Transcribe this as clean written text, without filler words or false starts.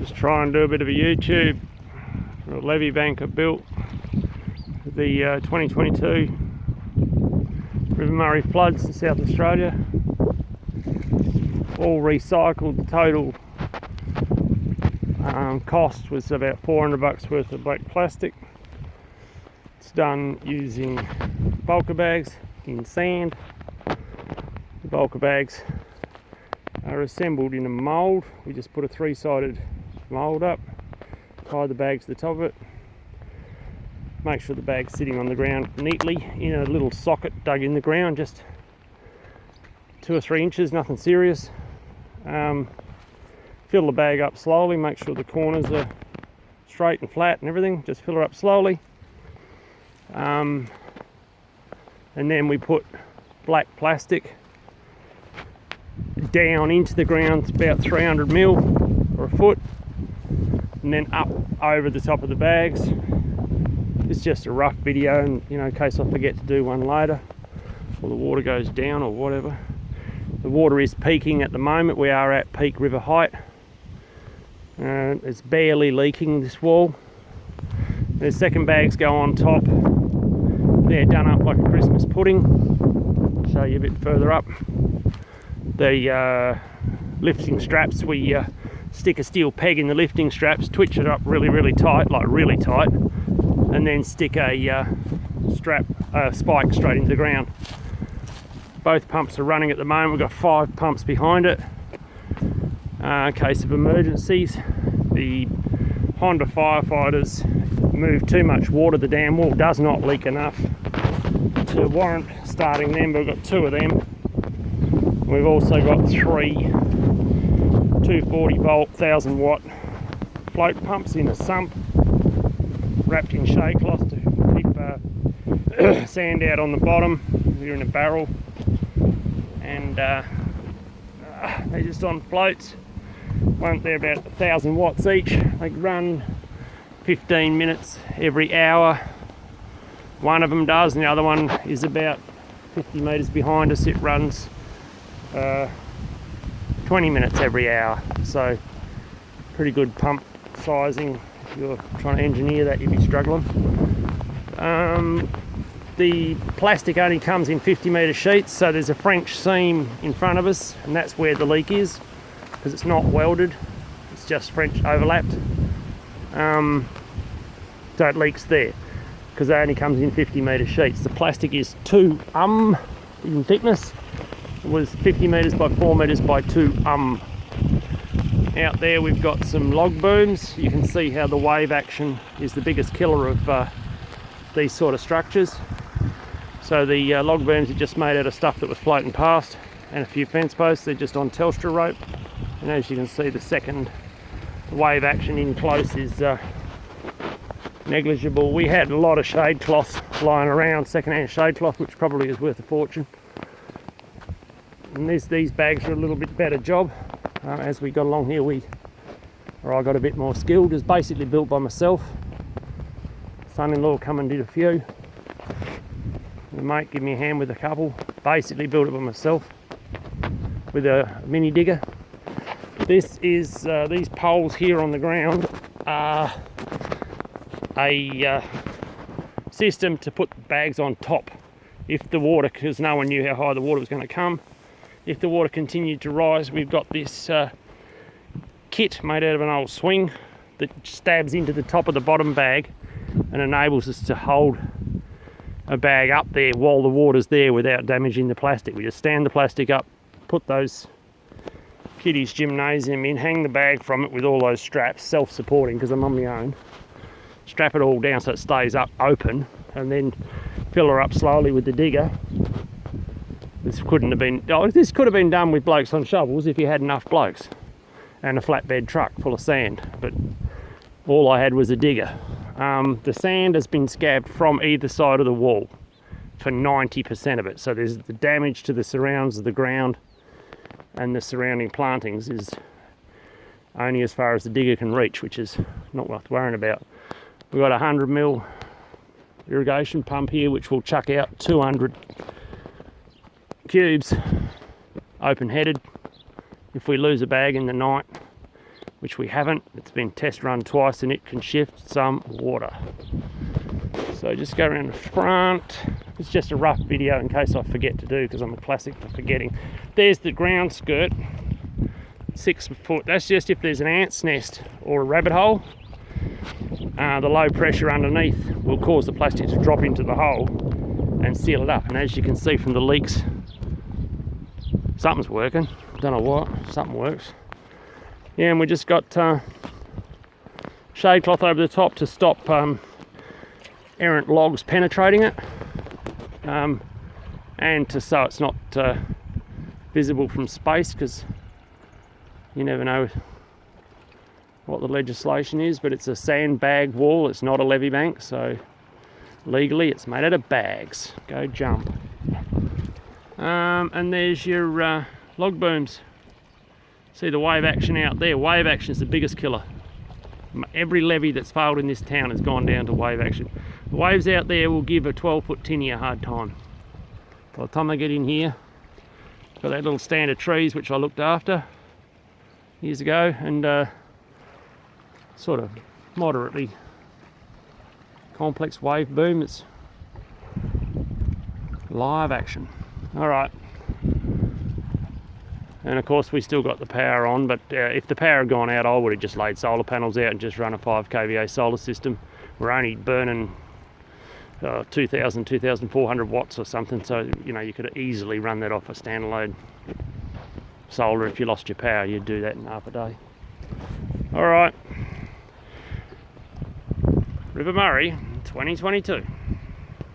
Just try and do a bit of a YouTube for a levee bank I built for the 2022 River Murray floods in South Australia. All recycled. The total cost was about $400 worth of black plastic. It's done using bulker bags in sand. The bulker bags are assembled in a mould. We just put a three-sided mould up, tie the bag to the top of it, make sure the bag's sitting on the ground neatly in a little socket dug in the ground, just 2 or 3 inches, nothing serious. Fill the bag up slowly, make sure the corners are straight and flat and everything, just fill her up slowly. And then we put black plastic down into the ground, about 300 mil or a foot, and then up over the top of the bags. It's just a rough video, and in case I forget to do one later, or the water goes down or whatever. The water is peaking at the moment. We are at peak river height. It's barely leaking this wall. The second bags go on top. They're done up like a Christmas pudding. I'll show you a bit further up. The lifting straps, we stick a steel peg in the lifting straps, twitch it up really tight, like really tight, and then stick a spike straight into the ground. Both pumps are running at the moment. We've got 5 pumps behind it. In case of emergencies, the Honda firefighters move too much water. The dam wall does not leak enough to warrant starting them, but we've got 2 of them. We've also got 3 240 volt 1000 watt float pumps in a sump, wrapped in shade cloth to keep sand out on the bottom. They're in a barrel, and they're just on floats. They're about 1000 watts each. They run 15 minutes every hour. One of them does, and the other one is about 50 metres behind us. It runs 20 minutes every hour, so pretty good pump sizing. If you're trying to engineer that, you'd be struggling. The plastic only comes in 50 metre sheets, so there's a French seam in front of us, and that's where the leak is, because it's not welded, it's just French overlapped. So it leaks there, because it only comes in 50 metre sheets. The plastic is 2 in thickness. It was 50 metres by 4 metres by 2 Out there we've got some log booms. You can see how the wave action is the biggest killer of these sort of structures. So the log booms are just made out of stuff that was floating past, and a few fence posts. They're just on Telstra rope, and as you can see, the wave action in close is negligible. We had a lot of shade cloth lying around, second-hand shade cloth, which probably is worth a fortune. And these bags are a little bit better job. As we got along here, I got a bit more skilled. It's basically built by myself. Son-in-law come and did a few. The mate gave me a hand with a couple. Basically built it by myself with a mini digger. This is these poles here on the ground are a system to put bags on top. If the water, because no one knew how high the water was going to come, if the water continued to rise, we've got this kit made out of an old swing that stabs into the top of the bottom bag and enables us to hold a bag up there while the water's there without damaging the plastic. We just stand the plastic up, put those kiddies gymnasium in, hang the bag from it with all those straps, self-supporting because I'm on my own, strap it all down so it stays up open, and then fill her up slowly with the digger. This could have been done with blokes on shovels if you had enough blokes and a flatbed truck full of sand, but all I had was a digger. The sand has been scabbed from either side of the wall for 90% of it, so there's the damage to the surrounds of the ground, and the surrounding plantings is only as far as the digger can reach, which is not worth worrying about. We've got a 100 mil irrigation pump here which will chuck out 200 cubes open headed. If we lose a bag in the night, which we haven't. It's been test run twice and it can shift some water. So just go around the front. It's just a rough video in case I forget to do, because I'm a classic for forgetting. There's the ground skirt, 6 foot. That's just if there's an ant's nest or a rabbit hole. The low pressure underneath will cause the plastic to drop into the hole and seal it up. And as you can see from the leaks, something's working. Don't know what, something works. Yeah, and we just got shade cloth over the top to stop errant logs penetrating it, and so it's not visible from space, because you never know what the legislation is. But it's a sandbag wall, it's not a levee bank, so legally it's made out of bags. Go jump. And there's your log booms. See the wave action out there. Wave action is the biggest killer. Every levee that's failed in this town has gone down to wave action. The waves out there will give a 12-foot tinny a hard time. By the time they get in here, got that little stand of trees which I looked after years ago, and sort of moderately complex wave boom. It's live action. All right. And of course we still got the power on, but if the power had gone out, I would have just laid solar panels out and just run a 5 kVA solar system. We're only burning 2,000, 2,400 watts or something, so you know, you could easily run that off a standalone solar. If you lost your power, you'd do that in half a day. All right, River Murray 2022.